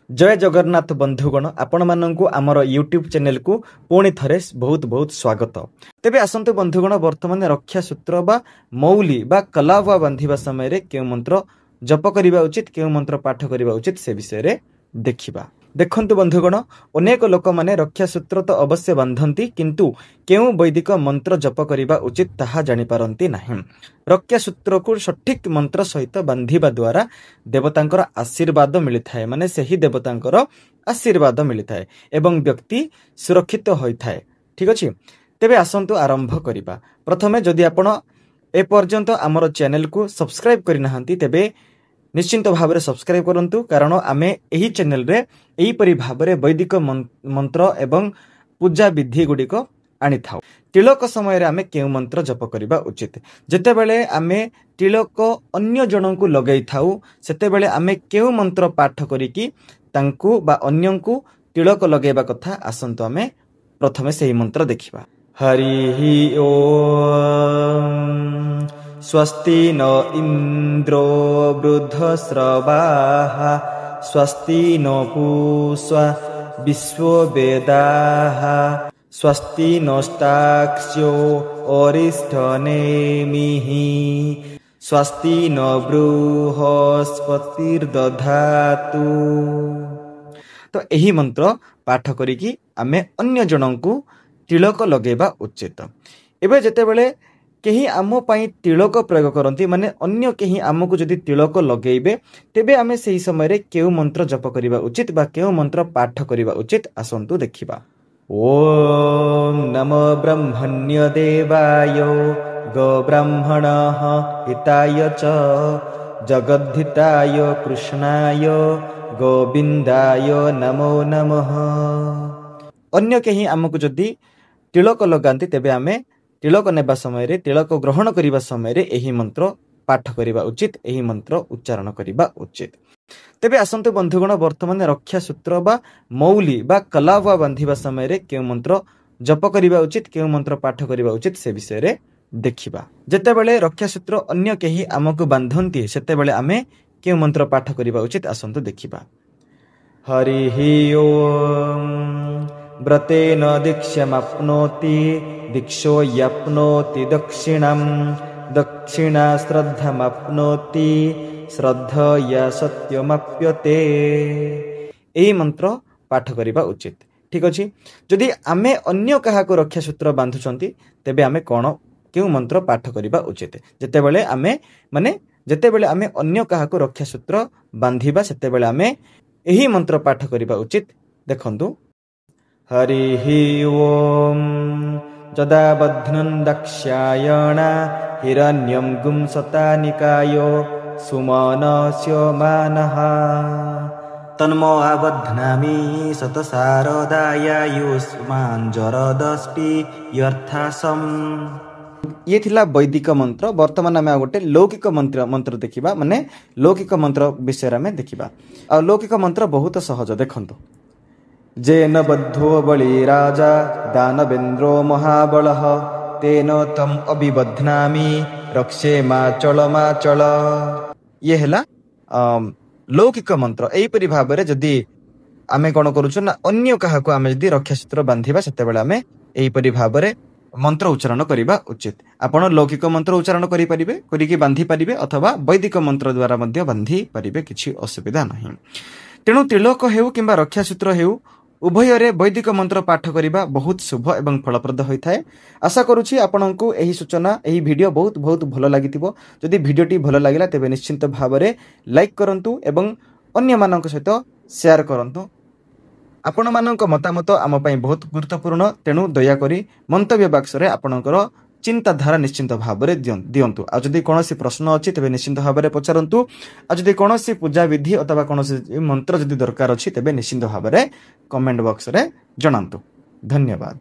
जय जगन्नाथ बंधुगण आपण मानक आमर यूट्यूब चैनल को पुणी थरे बहुत बहुत स्वागत। तेबे आसंतु बंधुगण वर्तमान रक्षा सूत्र बा मौली बा कलावा बांधिबा समय रे केउ मंत्र जप करिबा उचित केउ मंत्र पाठ करिबा उचित से विषय रे देखिबा। देखंतु बंधुगण अनेक लोक माने रक्षा सूत्र तो अवश्य बांधती किंतु केउ वैदिक मंत्र जप करिबा उचित ताहा जानि पारंती नाही। रक्षा सूत्र को सठिक मंत्र सहित बांधिबा द्वारा देवतांकर आशीर्वाद मिलिथाय माने सही देवतांकर आशीर्वाद मिलिथाय एवं व्यक्ति सुरक्षित होइथाय। ठीक अछि तेबे आसंतु आरंभ करिबा। प्रथमे जदि आपण ए पर्यंत हमर चैनल को सब्सक्राइब करि नाहंती तेबे निश्चिंत भाव सब्सक्राइब करंतु कारण आमे एही चैनल रे एही परि भाबरे वैदिक मंत्र एवं पूजा विधि गुडिक आनी थाउ। तिलक समय रे आमे केउ मंत्र जप करिबा उचित। जेते बेले आमे तिलक अन्य जनन को लगै थाउ सेते बेले आमे केउ मंत्र पाठ करिकि तांकु बा अन्यंकु तिलक लगेबा कथा आसंतु आमे प्रथमे सेही मंत्र देखिबा। हरि ओम स्वस्ति न इंद्रो वृद्धस्रवाः स्वस्ति न पूषा विश्ववेदाः स्वस्ति नस्ताक्ष्यो अरिष्ठनेमिः स्वस्ति न बृहस्पतिर्दधातु। तो एही मंत्र पाठ करिकि आमे अन्य जनंकु तिलक लगेबा उचित। एबे जेतेबेले केही आमो पई तिलक प्रयोग करंती माने अन्य केही आमको जदि तिलक लगेइबे तेबे आमे सेही समय रे केउ मंत्र जप करिबा उचित बा केउ मंत्र पाठ करिबा उचित आसंतु देखिबा। ओम नमो ब्रह्मण्य देवाय गो ब्राह्मणः हिताय च जगद्धिताय कृष्णाय गोविंदाय नमो नमः। अन्य केही आमको जदि तिलक लगांती तेबे आमे तिलक नेबा समय रे तिलक ग्रहण करिबा समय रे एही मंत्र पाठ करिबा उचित एही मंत्र उच्चारण करिबा उचित। तेबे आसंतु बंधुगण वर्तमान रक्षा सूत्र बा मौली बा कलावा बांधिबा समय रे केउ मंत्र जप करिबा उचित केउ मंत्र पाठ करिबा उचित से विषय रे देखिबा। जेते बेले रक्षा सूत्र अन्य केही आमको बांधंती सेते बेले आमे केउ मंत्र पाठ करिबा उचित आसंतु देखिबा। हरि ओम व्रतेन दीक्षामाप्नोति दीक्षो याप्नोति दक्षिणं दक्षिणा श्रद्धामाप्नोति श्रद्धया सत्यमाप्यते। एही मंत्र पाठ करिबा उचित। ठीक अछि जदि आमे अन्य काहा को रक्षा सूत्र बांधुचंती तेबे आमे कोन केउ मंत्र पाठ करिबा उचित। जेतेबेले आमे अन्य काहा को रक्षा सूत्र बांधिबा सेतेबेले आमे एही मंत्र पाठ करिबा उचित। देखंतु हरि ओम जदा बध्नन् दक्षायणा हिरण्यं गुंसतानिकायो सुमनस्य मानः तन्मो आबध्नामि शतशारदाय युष्माञ्जरदष्टि यर्थासम्। ये थिला वैदिक मंत्र। वर्तमान आमे गोटे लौकिक मंत्र देखिबा माने लौकिक मंत्र विषय आमे देखिबा। आ लौकिक मंत्र बहुत सहज देखंतु। जेन बद्धो बलि राजा दानवेन्द्रो महाबलः तेन तम अभिबध्नामि रक्षे माचल। ये हेला लौकिक मंत्र। एही परि भाबरे जदि आमे कोन करूछु ना अन्य काहा को आमे जदि रक्षा सूत्र बांधिबा सेते बेले आमे एही परि भाबरे मंत्र उच्चारण करिबा उचित। आपण लौकिक मंत्र उच्चारण करि परिबे करिकि बांधि परिबे अथवा वैदिक मंत्र द्वारा मध्य बांधि परिबे किछि असुविधा नाही। तेणु तिलक हेउ किंबा रक्षा सूत्र हेउ उभय रे वैदिक मंत्र पाठ करिबा बहुत शुभ एवं फलप्रद होइथाय। आशा करूछि आपनकु एही सूचना एही वीडियो बहुत बहुत भलो लागितिबो। जदि वीडियोटी भलो लागिला तेबे निश्चित भाबरे लाइक करंतु एवं अन्य मानक सहित शेयर करंतु। आपण मानक मतामत आम पई बहुत गुरुत्वपूर्ण तेणु दया करी मंतव्य बॉक्स रे आपनकर चिंताधारा निश्चिंत भाबरे दियंतु। आ जदि कोनोसी प्रश्न अछि तेबे निश्चिंत भाबरे पचारंतु। आ जदि कोनोसी पूजा विधि अथवा कोनोसी मंत्र जदि दरकार अछि तेबे निश्चिंत भाबरे कमेंट बॉक्स रे जणांतु। धन्यवाद।